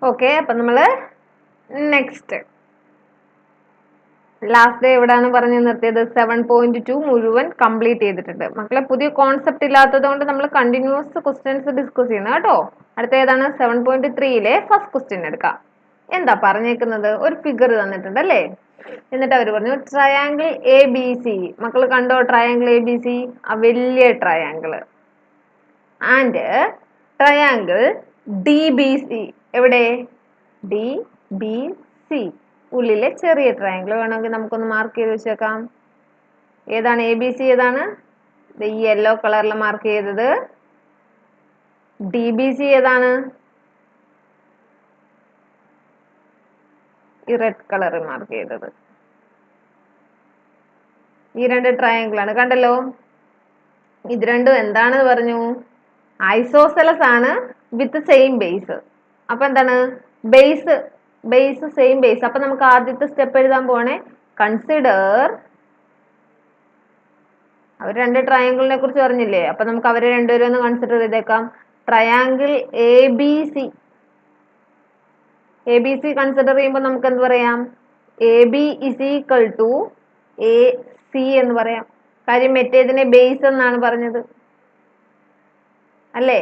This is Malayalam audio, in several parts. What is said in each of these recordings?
ഓക്കെ, അപ്പം നമ്മൾ നെക്സ്റ്റ് ലാസ്റ്റ് ഡേ എവിടെയാണ് പറഞ്ഞു നിർത്തിയത്? 7.2 മുഴുവൻ കംപ്ലീറ്റ് ചെയ്തിട്ടുണ്ട്. മക്കളെ പുതിയ കോൺസെപ്റ്റ് ഇല്ലാത്തത് കൊണ്ട് നമ്മൾ കണ്ടിന്യൂസ് ക്വസ്റ്റ്യൻസ് ഡിസ്കസ് ചെയ്യുന്നത് കേട്ടോ. അടുത്ത ഏതാണ്? 7.3യിലെ ഫസ്റ്റ് ക്വസ്റ്റ്യൻ എടുക്കാം. എന്താ പറഞ്ഞേക്കുന്നത്? ഒരു ഫിഗർ തന്നിട്ടുണ്ട് അല്ലേ? എന്നിട്ട് അവർ പറഞ്ഞു ട്രയാങ്കിൾ എ ബി സി. മക്കൾ കണ്ടോ ട്രയാങ്കിൾ എ ബി സി? ആ വലിയ triangle. And triangle D B C. എവിടെ? D B C. ഉള്ളിലെ ചെറിയ ട്രയാങ്കിൾ വേണമെങ്കിൽ നമുക്കൊന്ന് മാർക്ക് ചെയ്ത് വെച്ചേക്കാം. ഏതാണ് എ ബി സി? ഏതാണ്? ഈ യെല്ലോ കളറിൽ മാർക്ക് ചെയ്തത്. ഡി ബി സി ഏതാണ്? ഈ റെഡ് കളറിൽ മാർക്ക് ചെയ്തത്. ഈ രണ്ട് ട്രയാങ്കിൾ ആണ്, കണ്ടല്ലോ. ഇത് രണ്ടും എന്താണെന്ന് പറഞ്ഞു? ഐസോസെലസ് ആണ് വിത്ത് സെയിം ബേസ്. അപ്പൊ എന്താണ്? Base same base. അപ്പൊ നമുക്ക് ആദ്യത്തെ സ്റ്റെപ്പ് എഴുതാൻ പോണേ. കൺസിഡർ, അവർ രണ്ട് ട്രയാങ്കിളിനെ കുറിച്ച് പറഞ്ഞില്ലേ, അപ്പൊ നമുക്ക് അവരെ രണ്ടുപേരും ഒന്ന് കൺസിഡർ ചെയ്തേക്കാം. Triangle A B C. A B C consider ചെയ്യുമ്പോൾ നമുക്ക് എന്ത് പറയാം? A B is equal to A C എന്ന് പറയാം. കാര്യം മറ്റേതിനെ ബേസ് എന്നാണ് പറഞ്ഞത് അല്ലേ?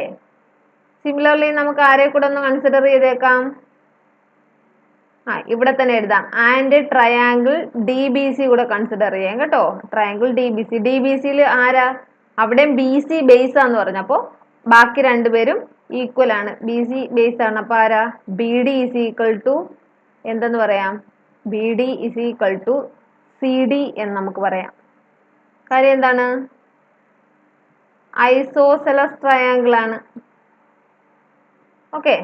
സിമിലർലി നമുക്ക് ആരെ കൂടെ ഒന്ന് കൺസിഡർ ചെയ്തേക്കാം? ഇവിടെ തന്നെ എഴുതാം. And triangle D B C കൂടെ കൺസിഡർ ചെയ്യാം കേട്ടോ. Triangle D B C. D B സിയിൽ ആരാ? അവിടെയും ബി സി ബേസ് ആന്ന് പറഞ്ഞു. അപ്പോൾ ബാക്കി രണ്ടുപേരും ഈക്വൽ ആണ്. ബി സി ബേസ് ആണ്. അപ്പൊ ആരാ? B D is equal to എന്തെന്ന് പറയാം? B D is equal to C D എന്ന് നമുക്ക് പറയാം. കാര്യം എന്താണ്? ഐസോസെലസ് ട്രയാങ്കിൾ ആണ്. ഓക്കെ,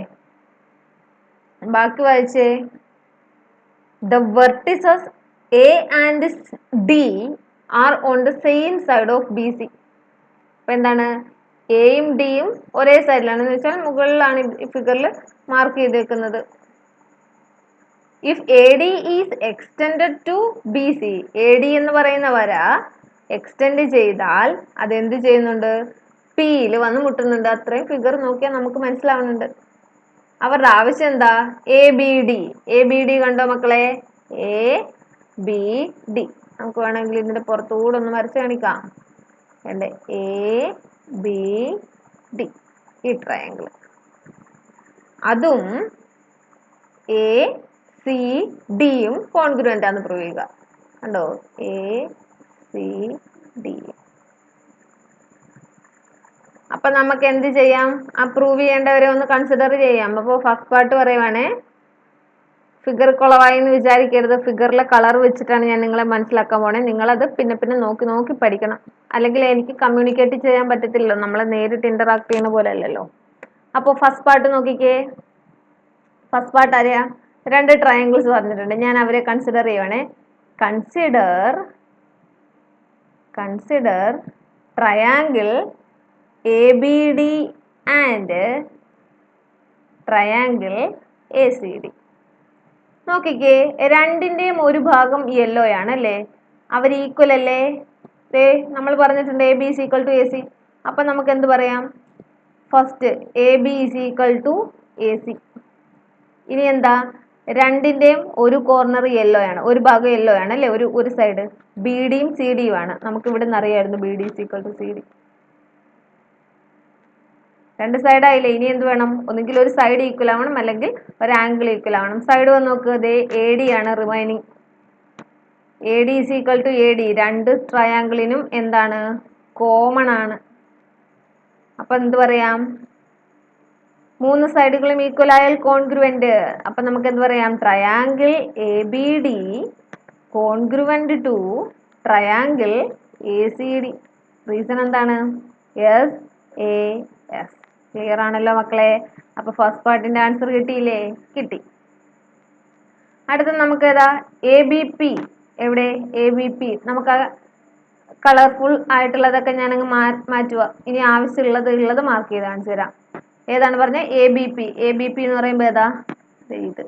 ബാക്കി വായിച്ചേ. The vertices A and D are on the same side of BC. അപ്പൊ എന്താണ്? എയും ഡിയും ഒരേ സൈഡിലാണ് എന്ന് വെച്ചാൽ മുകളിലാണ് ഈ ഫിഗറിൽ മാർക്ക് ചെയ്തേക്കുന്നത്. If A D is extended to B C, A D എന്ന് പറയുന്ന വര എക്സ്റ്റെൻഡ് ചെയ്താൽ അതെന്ത് ചെയ്യുന്നുണ്ട്? പിയിൽ വന്ന് മുട്ടുന്നുണ്ട്. അത്രയും ഫിഗർ നോക്കിയാൽ നമുക്ക് മനസ്സിലാവുന്നുണ്ട്. അവരുടെ ആവശ്യം എന്താ? A B D. A B D കണ്ടോ മക്കളെ? A B D. നമുക്ക് വേണമെങ്കിൽ ഇതിന്റെ പുറത്തുകൂടെ ഒന്ന് വരച്ച് കാണിക്കാം. എന്റെ എ ബി ഡി ഈ ട്രയാങ്കിൾ, അതും എ സി ഡിയും കോൺഗ്രുവന്റ് ആണെന്ന് പ്രൂവ് ചെയ്യുക. കണ്ടോ? A C D. അപ്പൊ നമുക്ക് എന്ത് ചെയ്യാം? ആ പ്രൂവ് ചെയ്യേണ്ടവരെ ഒന്ന് കൺസിഡർ ചെയ്യാം. അപ്പോൾ ഫസ്റ്റ് പാർട്ട് പറയുവാണേ. ഫിഗർ കുളവായി എന്ന് വിചാരിക്കരുത്. ഫിഗറിലെ കളർ വെച്ചിട്ടാണ് ഞാൻ നിങ്ങളെ മനസ്സിലാക്കാൻ പോണേ. നിങ്ങളത് പിന്നെ നോക്കി പഠിക്കണം. അല്ലെങ്കിൽ എനിക്ക് കമ്മ്യൂണിക്കേറ്റ് ചെയ്യാൻ പറ്റത്തില്ലല്ലോ. നമ്മളെ നേരിട്ട് ഇന്ററാക്ട് ചെയ്യുന്ന പോലെ അല്ലല്ലോ. അപ്പോൾ ഫസ്റ്റ് പാർട്ട് നോക്കിക്കേ. ഫസ്റ്റ് പാർട്ട് അറിയാ? രണ്ട് ട്രയാങ്കിൾസ് പറഞ്ഞിട്ടുണ്ട്. ഞാൻ അവരെ കൺസിഡർ ചെയ്യുവാണേ. Consider triangle A B D and triangle A C D. നോക്കിക്കേ, രണ്ടിന്റെയും ഒരു ഭാഗം യെല്ലോ ആണ് അല്ലേ? അവർ ഈക്വൽ അല്ലേ? നമ്മൾ പറഞ്ഞിട്ടുണ്ട് A B is equal to A C. അപ്പൊ നമുക്ക് എന്ത് പറയാം? First A B is equal to A C. ഇനി എന്താ? രണ്ടിന്റെയും ഒരു കോർണർ യെല്ലോ ആണ്, ഒരു ഭാഗം യെല്ലോ ആണ് അല്ലേ? ഒരു സൈഡ് ബി ഡിയും സി ഡിയും ആണ്. നമുക്ക് ഇവിടെ നിന്ന് അറിയായിരുന്നു B D is equal to C D. രണ്ട് സൈഡ് ആയില്ലേ? ഇനി എന്ത് വേണം? ഒന്നുകിൽ ഒരു സൈഡ് ഈക്വൽ ആവണം, അല്ലെങ്കിൽ ഒരു ആംഗിൾ ഈക്വൽ ആവണം. സൈഡ് വന്ന് നോക്ക്. എ ഡി ആണ് remaining. A D is equal to A D. രണ്ട് ട്രയാങ്കിളിനും എന്താണ്? കോമൺ ആണ്. അപ്പൊ എന്ത് പറയാം? മൂന്ന് സൈഡുകളും ഈക്വൽ ആയാൽ കോൺഗ്രുവന്റ്. അപ്പൊ നമുക്ക് എന്ത് പറയാം? Triangle A B D congruent to triangle A C D. Reason എന്താണ്? S A S. ക്ലിയർ ആണല്ലോ മക്കളെ? അപ്പൊ ഫസ്റ്റ് പാർട്ടിന്റെ ആൻസർ കിട്ടിയില്ലേ? കിട്ടി. അടുത്ത നമുക്ക് ഏതാ? A B P. എവിടെ? A B P. നമുക്ക് കളർഫുൾ ആയിട്ടുള്ളതൊക്കെ ഞാനങ്ങ് മാറ്റുക. ഇനി ആവശ്യമുള്ളത് മാർക്ക് ചെയ്ത് കാണിച്ചു തരാം. ഏതാണ് പറഞ്ഞ? A B P. A B P എന്ന് പറയുമ്പോൾ ഏതാ? ഇത്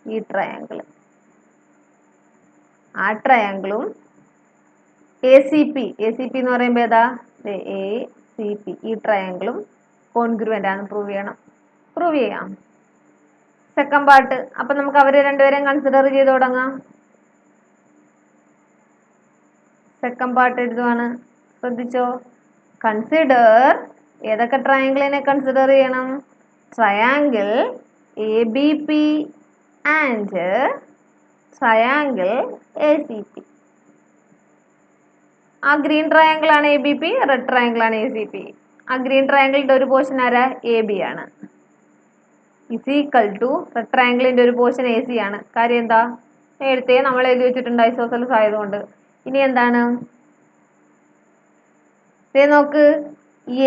ഈ ട്രയാങ്കിൾ. ആ ട്രയാങ്കിളും A C P. A C P എന്ന് പറയുമ്പോൾ ഏതാ? A C P. ഈ ട്രയാങ്കിളും കോൺഗ്രുവന്റ് ആണ്. പ്രൂവ് ചെയ്യാം. Second part. അപ്പൊ നമുക്ക് അവരെ രണ്ടുപേരെയും കൺസിഡർ ചെയ്ത് തുടങ്ങാം. സെക്കൻഡ് പാർട്ട് എഴുതുവാണ്, ശ്രദ്ധിച്ചോ. കൺസിഡർ, ഏതൊക്കെ ട്രയാങ്കിളിനെ കൺസിഡർ ചെയ്യണം? Triangle A B P and triangle A C P. ആ ഗ്രീൻ ട്രയാങ്കിൾ ആണ് A B P, red triangle ആണ് എ സി പി. ആ ഗ്രീൻ ട്രയാങ്കിളിന്റെ ഒരു പോർഷൻ ആരാ? എ ബി ആണ്. ഇസ് ഈക്വൽ ടു റെഡ് ട്രയാങ്കിളിന്റെ ഒരു പോർഷൻ എ സി ആണ്. കാര്യം എന്താ? നേരത്തെ നമ്മൾ എഴുതി വെച്ചിട്ടുണ്ട് ഐസോസെൽസ് ആയതുകൊണ്ട്. ഇനി എന്താണ്? നോക്ക്,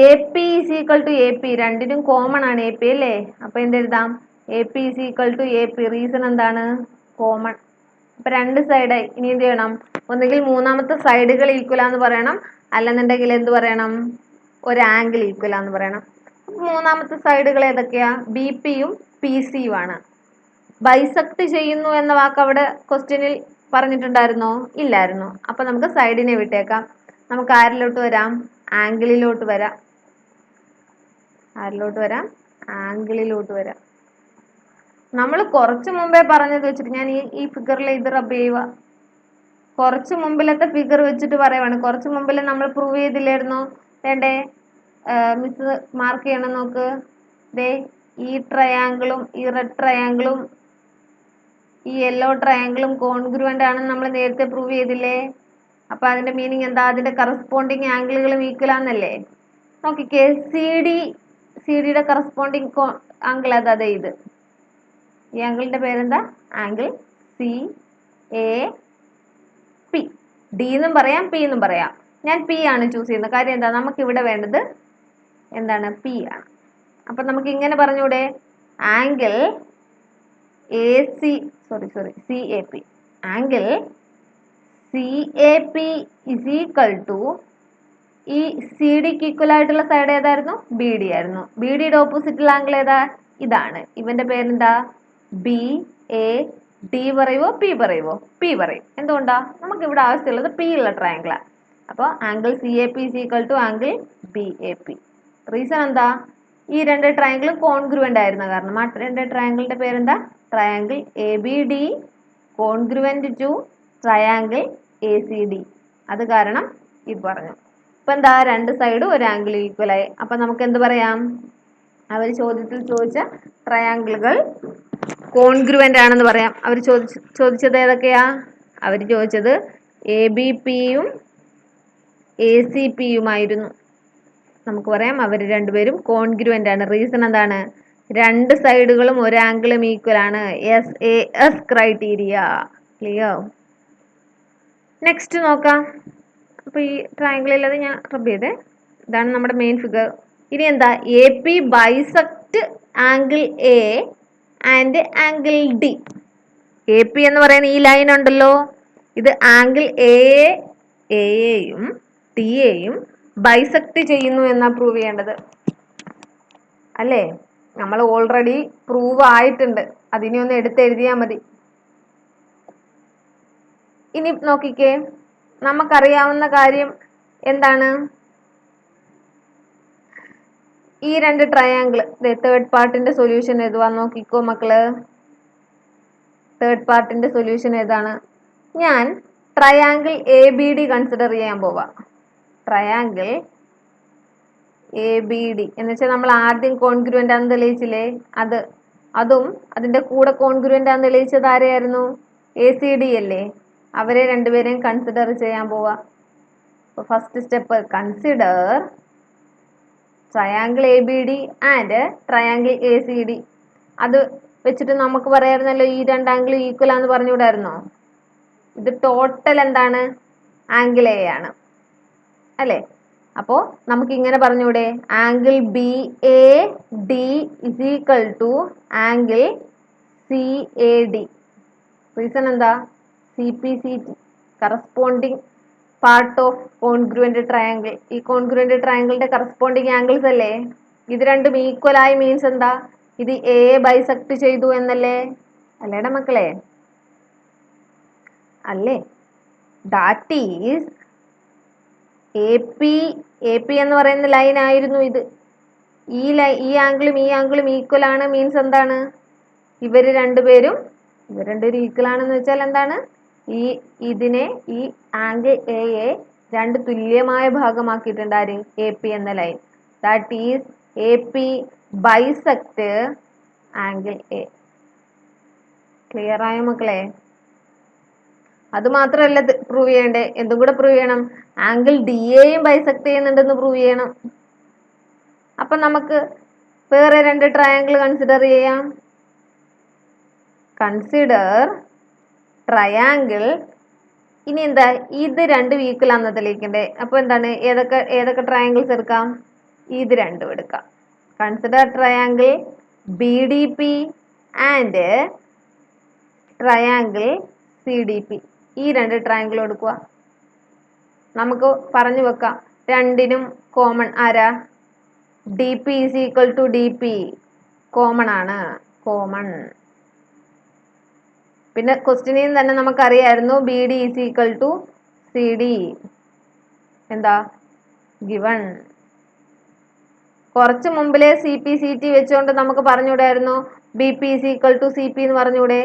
A P is equal to A P, രണ്ടിനും കോമൺ ആണ് എ പി അല്ലേ? അപ്പൊ എന്തെഴുതാം? A P is equal to A P. Reason എന്താണ്? കോമൺ. അപ്പൊ രണ്ട് സൈഡായി. ഇനി എന്ത് ചെയ്യണം? ഒന്നുകിൽ മൂന്നാമത്തെ സൈഡുകൾ ഈക്വൽ ആന്ന് പറയണം, അല്ലെന്നുണ്ടെങ്കിൽ എന്ത് പറയണം? ഒരു ആംഗിൾ ഈക്വൽ ആന്ന് പറയണം. മൂന്നാമത്തെ സൈഡുകൾ ഏതൊക്കെയാ? ബി പിയും പി സിയും ആണ്. ബൈസെക്ട് ചെയ്യുന്നു എന്ന വാക്ക് അവിടെ ക്വസ്റ്റ്യനിൽ പറഞ്ഞിട്ടുണ്ടായിരുന്നോ? ഇല്ലായിരുന്നു. അപ്പൊ നമുക്ക് സൈഡിനെ വിട്ടേക്കാം. നമുക്ക് ആരിലോട്ട് വരാം? ആംഗിളിലോട്ട് വരാം. ആരിലോട്ട് വരാം? ആംഗിളിലോട്ട് വരാം. നമ്മൾ കുറച്ച് മുമ്പേ പറഞ്ഞത് വെച്ചിട്ട് ഞാൻ ഈ ഫിഗറിൽ ഇത് റബ് ചെയ്യുക. കുറച്ച് മുമ്പിലത്തെ ഫിഗർ വെച്ചിട്ട് പറയുവാണ്. കുറച്ച് മുമ്പിൽ നമ്മൾ പ്രൂവ് ചെയ്തില്ലായിരുന്നോ? വേണ്ടേ, മിസ് മാർക്ക് ചെയ്യണം. നോക്ക്, ദേ ഈ ട്രയാങ്കിളും ഈ റെഡ് ട്രയാങ്കിളും ഈ യെല്ലോ ട്രയാങ്കിളും കോൺഗ്രുവന്റ് ആണെന്ന് നമ്മൾ നേരത്തെ പ്രൂവ് ചെയ്തില്ലേ? അപ്പൊ അതിന്റെ മീനിങ് എന്താ? അതിന്റെ കറസ്പോണ്ടിങ് ആംഗിളുകളും ഈക്വൽ ആണെന്നല്ലേ? നോക്കിക്കേ, സി ഡിയുടെ കറസ്പോണ്ടിങ് ആംഗിൾ അതെ ഇത്. ഈ ആംഗിളിന്റെ പേരെന്താ? Angle C A P. D എന്നും പറയാം, പി എന്നും പറയാം. ഞാൻ പി ആണ് ചൂസ് ചെയ്യുന്നത്. കാര്യം എന്താ? നമുക്ക് ഇവിടെ വേണ്ടത് എന്താണ്? പി ആണ്. അപ്പൊ നമുക്ക് ഇങ്ങനെ പറഞ്ഞൂടെ? Angle A C C A P, angle C A P is equal to, ഈ സി ഡിക്ക് ഈക്വൽ ആയിട്ടുള്ള സൈഡ് ഏതായിരുന്നു? ബി ഡി ആയിരുന്നു. ബി ഡിയുടെ ഓപ്പോസിറ്റുള്ള ആംഗിൾ ഏതാ? ഇതാണ്. ഇവന്റെ പേരെന്താ? ബി എ ഡി പറയുവോ പി പറയുവോ? പി പറയും. എന്തുകൊണ്ടാ? നമുക്ക് ഇവിടെ ആവശ്യമുള്ളത് പി ഉള്ള ട്രയാങ്കിളാ. അപ്പോൾ angle C A P is equal to angle B A P. Reason എന്താ? ഈ രണ്ട് ട്രയാങ്കിളും കോൺഗ്രുവന്റ് ആയിരുന്ന കാരണം. ആ രണ്ട് ട്രയാങ്കിളിന്റെ പേരെന്താ? Triangle A B D congruent to triangle A C D. അത് കാരണം ഇത് പറഞ്ഞു. ഇപ്പൊ എന്താ? രണ്ട് സൈഡും ഒരു ആംഗിൾ ഈക്വൽ ആയി. അപ്പൊ നമുക്ക് എന്ത് പറയാം? അവർ ചോദ്യത്തിൽ ചോദിച്ച ട്രയാങ്കിളുകൾ കോൺഗ്രുവന്റ് ആണെന്ന് പറയാം. അവർ ചോദിച്ചത് ഏതൊക്കെയാ? അവർ ചോദിച്ചത് എ ബി പിയും എ സി പിയുമായിരുന്നു. നമുക്ക് പറയാം അവർ രണ്ടുപേരും കോൺഗ്രുവന്റ് ആണ്. റീസൺ എന്താണ്? രണ്ട് സൈഡുകളും ഒരു ആംഗിളും ഈക്വൽ ആണ്. SAS criteria. ക്ലിയർ? നെക്സ്റ്റ് നോക്കാം. അപ്പൊ ഈ ട്രയാങ്കിളിൽ അത് ഞാൻ റബ് ചെയ്തേ. ഇതാണ് നമ്മുടെ മെയിൻ ഫിഗർ. ഇനി എന്താ? A P bisect angle A and angle D. A P എന്ന് പറയുന്ന ഈ ലൈൻ ഉണ്ടല്ലോ, ഇത് ആംഗിൾ എയെയും ഡിയെയും ബൈസെക്ട് ചെയ്യുന്നു എന്നാ പ്രൂവ് ചെയ്യേണ്ടത് അല്ലേ? നമ്മൾ ഓൾറെഡി പ്രൂവ് ആയിട്ടുണ്ട്. അതിനെ ഒന്ന് എടുത്തെഴുതിയാൽ മതി. ഇനി നോക്കിക്കേ, നമുക്കറിയാവുന്ന കാര്യം എന്താണ്? ഈ രണ്ട് ട്രയാങ്കിൾ, തേർഡ് പാർട്ടിന്റെ സൊല്യൂഷൻ എഴുതുവാൻ നോക്കിക്കോ മക്കള്. തേർഡ് പാർട്ടിന്റെ സൊല്യൂഷൻ ഏതാണ്? ഞാൻ triangle A B D consider ചെയ്യാൻ പോവാ. ട്രയാങ്കിൾ എ ബി ഡി എന്ന് വെച്ചാൽ നമ്മൾ ആദ്യം കോൺഗ്രുവന്റ് ആണെന്ന് തെളിയിച്ചില്ലേ? അതും അതിന്റെ കൂടെ കോൺഗ്രുവന്റ് ആണെന്ന് തെളിയിച്ചത് ആരെയായിരുന്നു? എ സി ഡി അല്ലേ? അവരെ രണ്ടുപേരെയും കൺസിഡർ ചെയ്യാൻ പോവാ. First step, consider triangle A B D and triangle A C D. അത് വെച്ചിട്ട് നമുക്ക് പറയാമായിരുന്നല്ലോ ഈ രണ്ട് ആംഗിൾ ഈക്വൽ ആണെന്ന് പറഞ്ഞുകൂടായിരുന്നോ? ഇത് ടോട്ടൽ എന്താണ്? ആംഗിൾ എ ആണ് അല്ലേ? അപ്പോ നമുക്ക് ഇങ്ങനെ പറഞ്ഞൂടെ? Angle B A D is equal to angle C A D. Reason എന്താ? C P C T corresponding part of congruent triangle. ഈ കോൺഗ്രുവന്റ് ട്രയാങ്കിളിന്റെ കറസ്പോണ്ടിങ് ആംഗിൾസ് അല്ലേ? ഇത് രണ്ടും ഈക്വൽ ആയി മീൻസ് എന്താ? ഇത് എ ബൈസെക്ട് ചെയ്തു എന്നല്ലേ? അല്ലേടാ മക്കളെ? അല്ലേ? ദാറ്റ് ഈസ് എ പി എന്ന് പറയുന്ന ലൈൻ ആയിരുന്നു ഇത്. ഈ ആംഗിളും ഈ ആംഗിളും ഈക്വൽ ആണ് മീൻസ് എന്താണ്? ഇവർ രണ്ടുപേരും ഈക്വൽ ആണെന്ന് വെച്ചാൽ എന്താണ്? ഇതിനെ ഈ ആംഗിൾ എയെ രണ്ട് തുല്യമായ ഭാഗമാക്കിയിട്ടുണ്ട് ആര്? എ പി എന്ന line. That is A P bisect angle A. Clear ആയോ മക്കളെ? അത് മാത്രമല്ല പ്രൂവ് ചെയ്യണ്ടേ, എന്തും കൂടെ പ്രൂവ് ചെയ്യണം. ആംഗിൾ ഡി എയും ബൈസെക്ട് ചെയ്യുന്നുണ്ടെന്ന് പ്രൂവ് ചെയ്യണം. അപ്പൊ നമുക്ക് വേറെ രണ്ട് ട്രയാങ്കിൾ കൺസിഡർ ചെയ്യാം. Consider triangle. ഇനി എന്താ, ഇത് രണ്ടും ഈക്വൽ ആണെന്ന് തെളിയിക്കണ്ടേ. അപ്പൊ എന്താണ്, ഏതൊക്കെ ട്രയാങ്കിൾസ് എടുക്കാം? ഇത് രണ്ടും എടുക്കാം. Consider triangle B D P and triangle C D P. ഈ രണ്ട് ട്രയാങ്കിൾ എടുക്കുക. നമുക്ക് പറഞ്ഞു വെക്കാം, രണ്ടിനും കോമൺ ആരാ? D P is equal to D P. Common ആണ്, കോമൺ. പിന്നെ ക്വസ്റ്റ്യനിൽ തന്നെ നമുക്കറിയായിരുന്നു B D is equal to C D. എന്താ ഗിവൺ. കുറച്ച് മുമ്പിലെ സി പി സി ടി വെച്ചുകൊണ്ട് നമുക്ക് പറഞ്ഞുകൂടായിരുന്നു B P is equal to C P എന്ന് പറഞ്ഞുകൂടെ?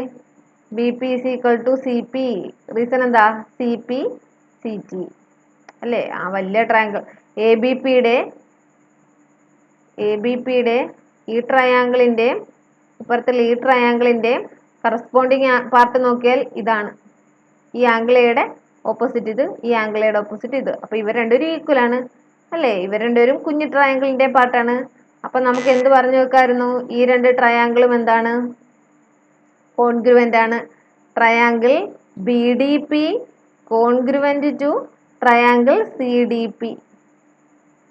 B P is equal to C P. Reason എന്താ? സി പി സി ടി അല്ലേ? ആ വലിയ ട്രയാങ്കിൾ എ ബി പിയുടെ ഈ ട്രയാങ്കിളിന്റെ ഇപ്പുറത്തുള്ള ഈ ട്രയാങ്കിളിന്റെ കറസ്പോണ്ടിങ് പാർട്ട് നോക്കിയാൽ ഇതാണ്. ഈ ആംഗിൾ എയുടെ ഓപ്പോസിറ്റ് ഇത്, ഈ ആംഗിൾ എയുടെ ഓപ്പോസിറ്റ് ഇത്. അപ്പൊ ഇവർ രണ്ടുപേരും ഈക്വൽ ആണ് അല്ലേ? ഇവർ രണ്ടുപേരും കുഞ്ഞു ട്രയാങ്കിളിന്റെ പാർട്ടാണ്. അപ്പൊ നമുക്ക് എന്ത് പറഞ്ഞു വെക്കായിരുന്നു? ഈ രണ്ട് ട്രയാങ്കിളും എന്താണ്? കോൺഗ്രുവന്റ് ആണ്. Triangle B D P congruent to triangle C D P.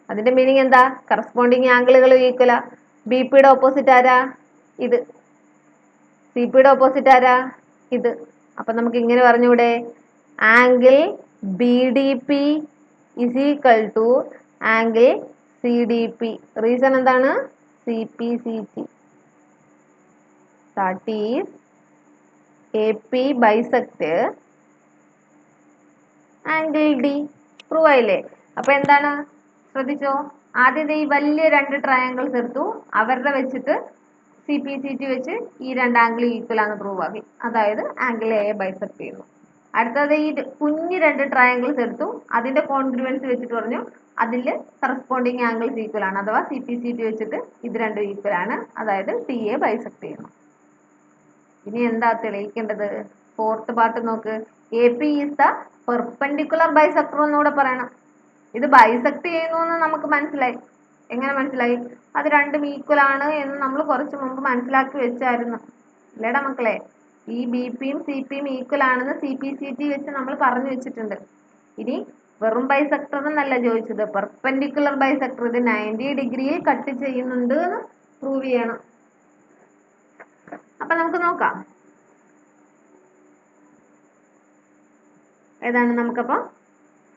അതിന്റെ മീനിങ് എന്താ? കറസ്പോണ്ടിങ് ആംഗിളുകൾ ഈക്വലാ. ബി പിയുടെ ഓപ്പോസിറ്റ് ആരാ? ഇത്. സി പിയുടെ ഓപ്പോസിറ്റ് ആരാ? ഇത്. അപ്പൊ നമുക്ക് ഇങ്ങനെ പറഞ്ഞൂടെ, angle B D P is equal to angle C D P. Reason എന്താണ്? C P C T. That is A P bisect angle D. Prove ആയില്ലേ? അപ്പൊ എന്താണ്? ശ്രദ്ധിച്ചോ, ആദ്യത്തെ ഈ വലിയ രണ്ട് ട്രയാങ്കിൾസ് എടുത്തു, അവരുടെ വെച്ചിട്ട് സി പി സി ടി വെച്ച് ഈ രണ്ട് ആംഗിൾ ഈക്വൽ ആണ് പ്രൂവ് ആക്കി. അതായത് ആംഗിൾ എ ബൈസെക്ട് ചെയ്യുന്നു. അടുത്തത് ഈ കുഞ്ഞു രണ്ട് ട്രയാങ്കിൾസ് എടുത്തു, അതിന്റെ കോൺഗ്രുവൻസ് വെച്ചിട്ട് പറഞ്ഞു അതിൽ കറസ്പോണ്ടിങ് ആംഗിൾസ് ഈക്വൽ ആണ്. അഥവാ സി പി സി ടി വെച്ചിട്ട് ഇത് രണ്ടും ഈക്വൽ ആണ്. അതായത് ടി എ ബൈസെക്ട് ചെയ്യുന്നു. ഇനി എന്താ തെളിയിക്കേണ്ടത്? ഫോർത്ത് പാർട്ട് നോക്ക്. A P is the perpendicular bisector എന്നൂടെ പറയണം. ഇത് ബൈസെക്ട് ചെയ്യുന്നു എന്ന് നമുക്ക് മനസ്സിലായി. എങ്ങനെ മനസ്സിലായി? അത് രണ്ടും ഈക്വൽ ആണ് എന്ന് നമ്മൾ കുറച്ച് മുമ്പ് മനസ്സിലാക്കി വെച്ചായിരുന്നു അല്ലേടാ മക്കളെ? ഈ ബി പിയും സി പിയും ഈക്വൽ ആണെന്ന് സി പി സി ടി വെച്ച് നമ്മൾ പറഞ്ഞു വെച്ചിട്ടുണ്ട്. ഇനി വെറും ബൈസെക്ടർ എന്നല്ല ചോദിച്ചത്, പെർപെൻഡിക്കുലർ ബൈസെക്ടർ. ഇത് 90 ഡിഗ്രിയിൽ കട്ട് ചെയ്യുന്നുണ്ട് എന്ന് പ്രൂവ് ചെയ്യണം. അപ്പൊ നമുക്ക് നോക്കാം ഏതാണ്. നമുക്കപ്പോ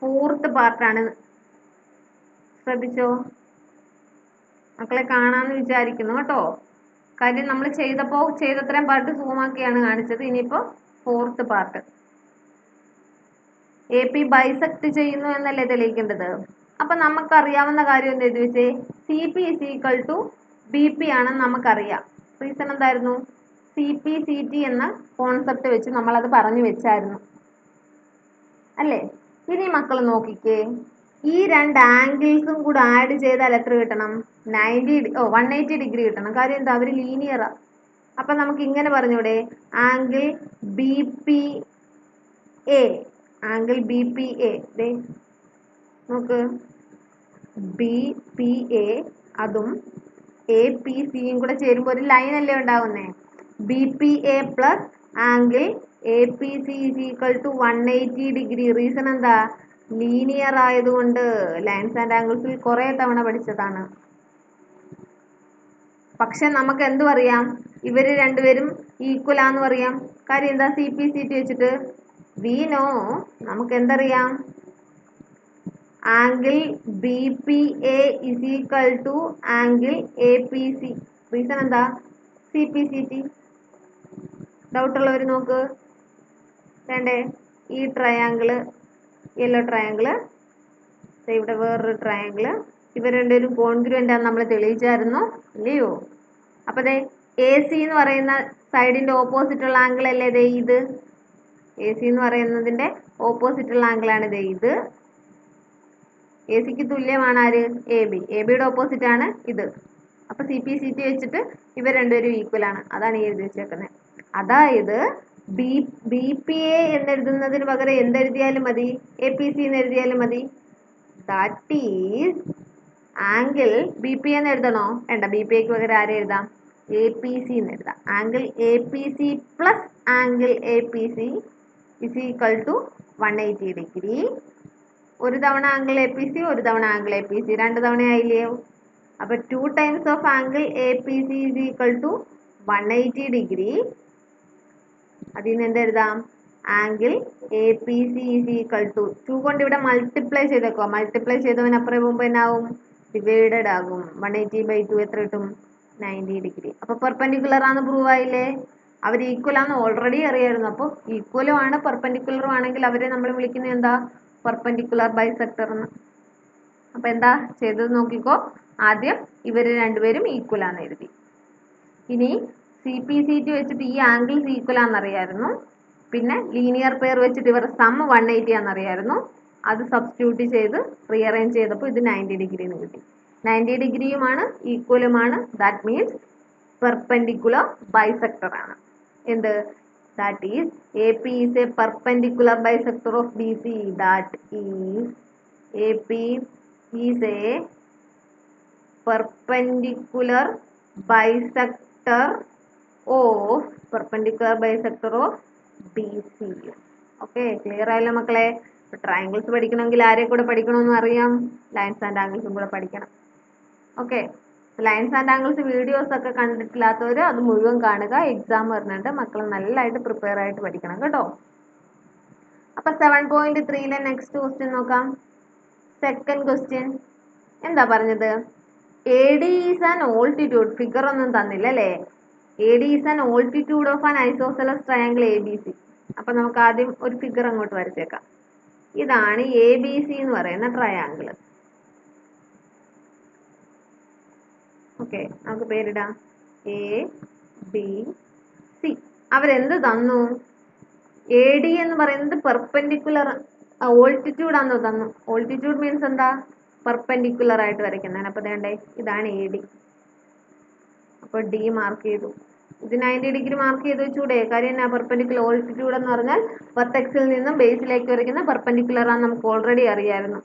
ഫോർത്ത് പാർട്ടാണ്. ശ്രദ്ധിച്ചോ മക്കളെ, കാണാന്ന് വിചാരിക്കുന്നു കേട്ടോ. കാര്യം നമ്മൾ ചെയ്തത്രയും പാർട്ട് സൂമാക്കിയാണ് കാണിച്ചത്. ഇനിയിപ്പോ fourth part. A P bisect ചെയ്യുന്നു എന്നല്ലേ തെളിയിക്കേണ്ടത്? അപ്പൊ നമുക്കറിയാവുന്ന കാര്യം എന്ത് എഴുതി വെച്ചേ? C P is equal to B P ആണെന്ന് നമുക്കറിയാം. റീസൺ എന്തായിരുന്നു? സി പി സി ടി എന്ന കോൺസെപ്റ്റ് വെച്ച് നമ്മൾ അത് പറഞ്ഞു വെച്ചായിരുന്നു അല്ലേ? ഇനി മക്കൾ നോക്കിക്കേ, ഈ രണ്ട് ആംഗിൾസും കൂടെ ആഡ് ചെയ്താൽ എത്ര കിട്ടണം? 180 ഡിഗ്രി കിട്ടണം. കാര്യം എന്താ? അവർ ലീനിയറാ. അപ്പൊ നമുക്ക് ഇങ്ങനെ പറഞ്ഞൂടെ, angle B P A. Angle B P A നോക്ക്, ബി പി എ അതും എ പി സിയും കൂടെ ചേരുമ്പോൾ ഒരു ലൈൻ അല്ലേ ഉണ്ടാവുന്നേ? B P A plus angle A P C is equal to 180 degree. Reason എന്താ? ലീനിയർ ആയതുകൊണ്ട്. ലൈൻസ് ആൻഡ് ആംഗിൾസിൽ കുറെ തവണ പഠിച്ചതാണ്. പക്ഷെ നമുക്ക് എന്തു അറിയാം? ഇവര് രണ്ടുപേരും ഈക്വൽ ആന്ന് പറയാം. കാര്യം എന്താ? സി പി സി ടി വെച്ചിട്ട് വി നോ. നമുക്ക് എന്തറിയാം? Angle B P A is equal to angle A P C. Reason എന്താ? C P C T. Doubt ഉള്ളവർ നോക്ക്. വേണ്ടേ? ഈ ട്രയാങ്കിള്, യെല്ലോ ട്രയാങ്കിള്, ഇവിടെ വേറൊരു ട്രയാങ്കിള്, ഇവർ രണ്ടുപേരും കോൺഗ്രുവന്റ് ആണെന്ന് നമ്മൾ തെളിയിച്ചായിരുന്നു ഇല്ലയോ? അപ്പൊ എ സി എന്ന് പറയുന്ന സൈഡിന്റെ ഓപ്പോസിറ്റ് ഉള്ള ആംഗിൾ അല്ലേ ദേ ഇത്. എ സി എന്ന് പറയുന്നതിന്റെ ഓപ്പോസിറ്റ് ഉള്ള ആംഗിൾ ആണ് ദേ ഇത്. എ സിക്ക് തുല്യമാണ് ആര്? A B. എ ബിയുടെ ഓപ്പോസിറ്റ് ആണ് ഇത്. അപ്പൊ സി പി സി ടി വെച്ചിട്ട് ഇവർ രണ്ടുപേരും ഈക്വൽ ആണ്. അതാണ് ഈ എഴുതി വെച്ചേക്കുന്നത്. അതായത് ബി പി എ എന്നെഴുതുന്നതിന് പകരം എന്തെഴുതിയാലും മതി? എ പി സി എന്ന് എഴുതിയാലും മതി. That is angle B P എന്ന് എഴുതണോ? വേണ്ട. ബി പി എക്ക് പകരം ആരെ എഴുതാം? എ പി സി എന്ന് എഴുതാം. Angle A P C plus angle A P C is equal to 180 degree. ഒരു തവണ ആംഗിൾ എ പി സി, ഒരു തവണ ആംഗിൾ എ പി സി, രണ്ട് തവണ ആയില്ലയോ? അപ്പൊ 2 times of angle A P C is equal to 180 degree. അതിൽ നിന്ന് എന്തെഴുതാം? Angle A P C is equal to 2 കൊണ്ട് ഇവിടെ മൾട്ടിപ്ലൈ ചെയ്തേക്കോ. മൾട്ടിപ്ലൈ ചെയ്തവൻ അപ്പുറം പോകുമ്പോൾ എന്നാവും? ഡിവൈഡഡ് ആകും. 180/2 എത്ര കിട്ടും? 90 ഡിഗ്രി. അപ്പൊ പെർപെൻഡിക്കുലർ ആണെന്ന് പ്രൂവ് ആയില്ലേ? അവർ ഈക്വൽ ആണെന്ന് ഓൾറെഡി അറിയായിരുന്നു. അപ്പോൾ ഈക്വലും ആണ് പെർപെൻഡിക്കുലറും ആണെങ്കിൽ അവരെ നമ്മൾ വിളിക്കുന്നത് എന്താ? പെർപെൻഡിക്കുലർ ബൈസെക്ടർ എന്ന്. അപ്പൊ എന്താ ചെയ്തത് നോക്കിക്കോ. ആദ്യം ഇവര് രണ്ടുപേരും ഈക്വൽ ആണെന്ന് എഴുതി. ഇനി സി പി സി ടി വെച്ചിട്ട് ഈ ആംഗിൾസ് ഈക്വൽ ആണെന്നറിയായിരുന്നു. പിന്നെ ലീനിയർ പെയർ വെച്ചിട്ട് ഇവരുടെ സം 180 ആണെന്നറിയായിരുന്നു. അത് സബ്സ്റ്റിറ്റ്യൂട്ട് ചെയ്ത് റീഅറേഞ്ച് ചെയ്തപ്പോൾ ഇത് 90 ഡിഗ്രി എന്ന് കിട്ടി. 90 ഡിഗ്രിയുമാണ്, ഈക്വലുമാണ്. ദാറ്റ് മീൻസ് പെർപെൻഡിക്കുലർ ബൈസെക്ടർ ആണ്. എന്ത്? That is A P is A perpendicular bisector of B C. That is A P is A perpendicular bisector of BC. Okay, clear ആയല്ലോ മക്കളെ? ട്രയാങ്കിൾസ് പഠിക്കണമെങ്കിൽ ആരെ കൂടെ പഠിക്കണമെന്ന് അറിയാം? ലൈൻസ് ആൻഡ് ആംഗിൾസും കൂടെ പഠിക്കണം. Okay, lines and angles videos ഒക്കെ കണ്ടിട്ടില്ലാത്തവർ അത് മുഴുവൻ കാണുക. എക്സാം വരുന്നുണ്ട്. മക്കൾ നല്ലതായിട്ട് പ്രിപ്പയർ ആയിട്ട് പഠിക്കണം കേട്ടോ. അപ്പൊ 7.3 നെക്സ്റ്റ് ക്വസ്റ്റ്യൻ നോക്കാം. സെക്കൻഡ് ക്വസ്റ്റ്യൻ എന്താ പറഞ്ഞത്? A D is an altitude. Figure ഒന്നും തന്നില്ല അല്ലേ? A D is an altitude of an isosceles triangle A B C. അപ്പൊ നമുക്ക് ആദ്യം ഒരു ഫിഗർ അങ്ങോട്ട് വരച്ചേക്കാം. ഇതാണ് എ ബി സി എന്ന് പറയുന്ന ട്രയാങ്കിൾ. ഓക്കെ, നമുക്ക് പേരിടാം എ ബി സി. അവരെന്ത് തന്നു? എ ഡി എന്ന് പറയുന്നത് പെർപെൻഡിക്കുലർ ഓൾട്ടിറ്റ്യൂഡ് ആണെന്ന് തന്നു. ഓൾട്ടിറ്റ്യൂഡ് മീൻസ് എന്താ? പെർപെൻഡിക്കുലർ ആയിട്ട് വരയ്ക്കുന്നതാണ്. അപ്പൊ വേണ്ടേ, ഇതാണ് എ ഡി. അപ്പൊ ഡി മാർക്ക് ചെയ്തു. ഇത് 90 ഡിഗ്രി മാർക്ക് ചെയ്ത് വെച്ചൂടെ? കാര്യം എന്നാ? പെർപെൻഡിക്കുലർ ഓൾട്ടിറ്റ്യൂഡ് എന്ന് പറഞ്ഞാൽ വെർട്ടെക്സിൽ നിന്നും ബേസിലേക്ക് വരയ്ക്കുന്ന പെർപെൻഡിക്കുലർ ആണ്, നമുക്ക് ഓൾറെഡി അറിയായിരുന്നു.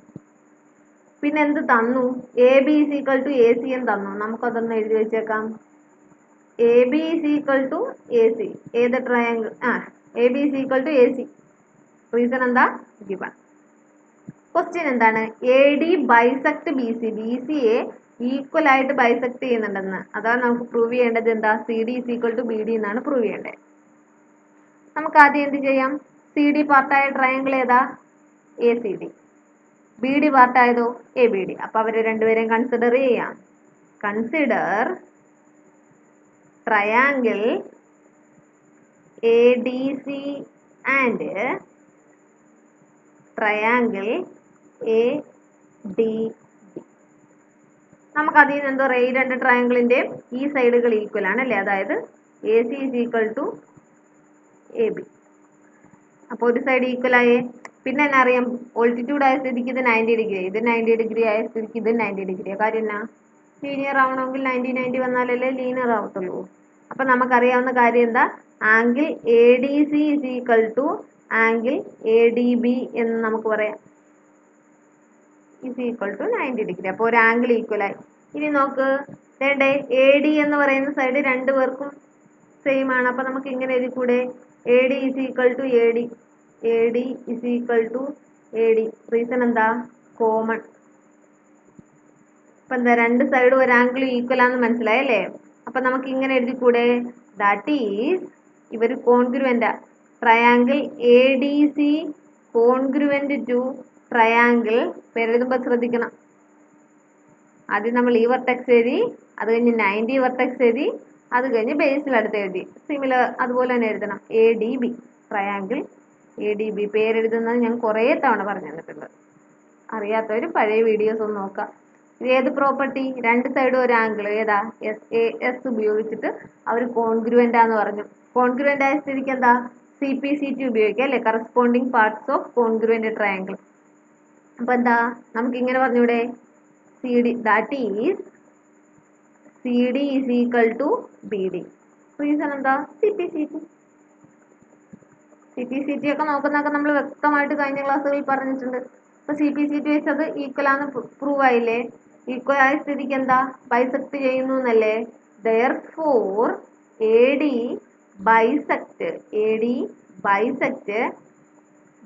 പിന്നെ എന്ത് തന്നു? A B is equal to A C എന്ന് തന്നു. നമുക്കതൊന്ന് എഴുതി വെച്ചേക്കാം. A B is equal to A C. ഏത് triangle? A B is equal to A C. Reason എന്താ? ഗിവൺ. ക്വസ്റ്റ്യൻ എന്താണ്? A D bisect B C. B C A equal ആയിട്ട് ബൈസെക്ട് ചെയ്യുന്നുണ്ടെന്ന്. അതാണ് നമുക്ക് പ്രൂവ് ചെയ്യേണ്ടത്. എന്താ? C D is equal to B D എന്നാണ് പ്രൂവ് ചെയ്യേണ്ടത്. നമുക്ക് ആദ്യം എന്ത് ചെയ്യാം? സി ഡി പാർട്ടായ ട്രയാങ്കിൾ ഏതാ? A C D. B D പാർട്ടായതോ? A B D. അപ്പൊ അവരെ രണ്ടുപേരെയും കൺസിഡർ ചെയ്യാം. Consider triangle A D C and triangle A D B. നമുക്ക് അതിൽ നിന്ന് എന്തോ ഈ രണ്ട് ട്രയാങ്കിളിന്റെയും ഈ സൈഡുകൾ ഈക്വൽ ആണ് അല്ലേ? അതായത് A C is equal to A B. അപ്പൊ ഒരു സൈഡ് ഈക്വൽ ആയേ. പിന്നെ എന്നാ അറിയാം? ഓൾട്ടിറ്റ്യൂഡ് ആയ സ്ഥിതിക്ക് ഇത് 90 ഡിഗ്രി, ഇത് 90 ഡിഗ്രി ആയ സ്ഥിതിക്ക് ഇത് 90 ഡിഗ്രി. കാര്യം എന്നാ? ലീനിയർ ആവണമെങ്കിൽ 90 വന്നാലല്ലേ ലീനിയർ ആവത്തുള്ളൂ. അപ്പൊ നമുക്കറിയാവുന്ന കാര്യം എന്താ? Angle A D C is equal to angle A D B എന്ന് നമുക്ക് പറയാം. Is equal to 90 degree. അപ്പോൾ ഒരു ആംഗിൾ ഈക്വൽ ആയി. ഇനി നോക്ക്, വേണ്ടേ? എ ഡി എന്ന് പറയുന്ന സൈഡ് രണ്ടു പേർക്കും സെയിം ആണ്. അപ്പൊ നമുക്ക് ഇങ്ങനെ എഴുതി കൂടെ? A D is equal to A D. A D is equal to A D. Reason എന്താ? കോമൺ. അപ്പൊ എന്താ? രണ്ട് സൈഡും ഒരു ആംഗിൾ ഈക്വൽ ആണെന്ന് മനസ്സിലായല്ലേ? അപ്പൊ നമുക്ക് ഇങ്ങനെ എഴുതി കൂടെ? ദാറ്റ് ഈസ് ഇവർ കോൺഗ്രുവൻ്റാ. Triangle A D C congruent to triangle. പേരെഴുതുമ്പോൾ ശ്രദ്ധിക്കണം. ആദ്യം നമ്മൾ ഈ വെർട്ടെക്സ് എഴുതി, അത് കഴിഞ്ഞ് 90 വെർട്ടെക്സ് എഴുതി, അത് കഴിഞ്ഞ് ബേസിൽ അടുത്ത് എഴുതി. സിമിലർ അതുപോലെ തന്നെ എഴുതണം. A D B. Triangle A D B. പേരെഴുതുന്നത് ഞാൻ കുറേ തവണ പറഞ്ഞു തന്നിട്ടുണ്ട്. അറിയാത്തവർ പഴയ വീഡിയോസ് ഒന്ന് നോക്കാം. ഇത് ഏത് പ്രോപ്പർട്ടി? രണ്ട് സൈഡും ഒരു ആംഗിൾ ഏതാ? എസ് ഉപയോഗിച്ചിട്ട് അവർ കോൺഗ്രുവൻ്റ് ആന്ന് പറഞ്ഞു. കോൺഗ്രുവൻ്റ് ആയ സ്ഥിതിക്ക് എന്താ? CP/CT ഉപയോഗിക്കാം അല്ലേ? Corresponding parts of congruent triangle. അപ്പൊ എന്താ നമുക്ക് ഇങ്ങനെ പറഞ്ഞൂടെ? CD that is CD is equal to BD. Reason എന്താ? CP/CT. CP/CT ഒക്കെ നോക്കുന്നതൊക്കെ നമ്മൾ വ്യക്തമായിട്ട് കഴിഞ്ഞ ക്ലാസ്സുകളിൽ പറഞ്ഞിട്ടുണ്ട്. അപ്പൊ CP/CT വെച്ചത് ഈക്വൽ ആണ് പ്രൂവ് ആയില്ലേ? ഈക്വൽ ആയ സ്ഥിതിക്ക് എന്താ? ബൈസെക്ട് ചെയ്യുന്നു എന്നല്ലേ? Therefore AD bisect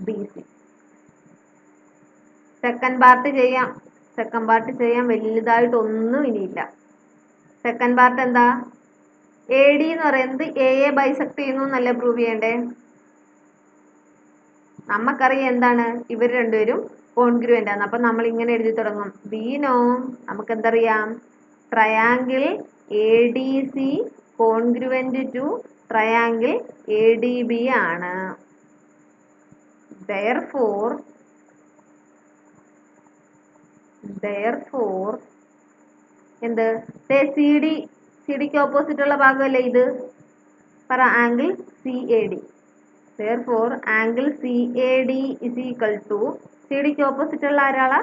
BC. Second part ചെയ്യാം വലുതായിട്ടൊന്നും ഇനിയില്ല. സെക്കൻഡ് പാർട്ട് എന്താ? AD എന്ന് പറയുന്നത് എയെ ബൈസെക്ട് ചെയ്യുന്നു എന്നല്ലേ പ്രൂവ് ചെയ്യണ്ടേ? നമുക്കറിയാം എന്താണ്? ഇവർ രണ്ടുപേരും കോൺഗ്രുവൻ്റ് ആണ്. അപ്പൊ നമ്മൾ ഇങ്ങനെ എഴുതി തുടങ്ങും. ബീനോ നമുക്ക് എന്തറിയാം? Triangle ADC congruent to triangle ADB ആണ്. Therefore എന്ത്? CDക്ക് ഓപ്പോസിറ്റ് ഉള്ള ഭാഗമല്ലേ ഇത്? പറ angle CAD. Therefore angle CAD is equal to CDക്ക് ഓപ്പോസിറ്റ് ഉള്ള ആരാളാ?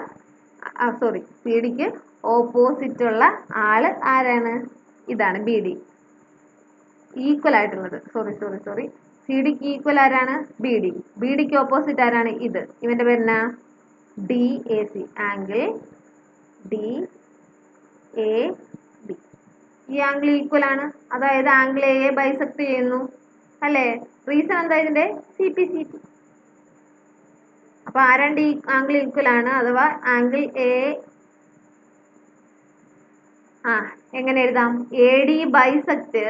CDക്ക് ഓപ്പോസിറ്റ് ഉള്ള ആള് ആരാണ്? ഇതാണ് BD. ഈക്വൽ ആയിട്ടുള്ളത് CDക്ക് ഈക്വൽ ആരാണ്? BDക്ക് ഓപ്പോസിറ്റ് ആരാണ്? ഇത്. ഇവന്റെ പേരെന്നാ? DAC. Angle DAB. ഈ ആംഗിൾ ഈക്വൽ ആണ്. അതായത് ആംഗിൾ എയെ ബൈസെക്ട് ചെയ്യുന്നു അല്ലേ? റീസൺ എന്താ ഇതിന്റെ? CP/CT. അപ്പൊ ആ രണ്ട് ആംഗിൾ ഈക്വൽ ആണ്. അഥവാ ആംഗിൾ എ എങ്ങനെ എഴുതാം? AD bisect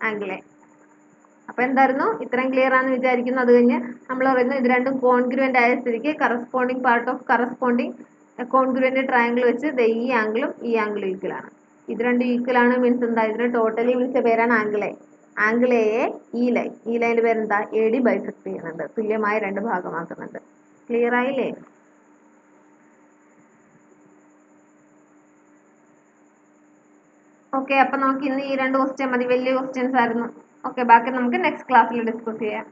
angle A. അപ്പൊ എന്തായിരുന്നു? ഇത്രയും ക്ലിയർ ആണെന്ന് വിചാരിക്കുന്നു. അത് കഴിഞ്ഞ് നമ്മൾ പറയുന്നു ഇത് രണ്ടും കോൺഗ്രുവൻ്റ് ആയ സ്ഥിതിക്ക് corresponding part of corresponding congruent triangle വെച്ച് ഈ ആംഗിളും ഈ ആംഗിളും ഈക്വൽ ആണ്. ഇത് രണ്ടും ഈക്വൽ ആണ് മീൻസ് എന്താ? ഇതിനെ ടോട്ടലി വിളിച്ച പേരാണ് ആംഗിൾ എ. ആംഗിൾ എയെ ഈ ലൈനിന്റെ പേരെന്താ? AD ബൈസെക്ട് ചെയ്യുന്നുണ്ട്. തുല്യമായ രണ്ട് ഭാഗമാക്കുന്നുണ്ട്. ക്ലിയർ ആയില്ലേ? ഓക്കെ, അപ്പൊ നമുക്ക് ഇന്ന് ഈ രണ്ട് ക്വസ്റ്റ്യൻ മതി. വലിയ ക്വസ്റ്റ്യൻസ് ആയിരുന്നു. ഓക്കെ, ബാക്കി നമുക്ക് നെക്സ്റ്റ് ക്ലാസ്സിൽ ഡിസ്കസ് ചെയ്യാം.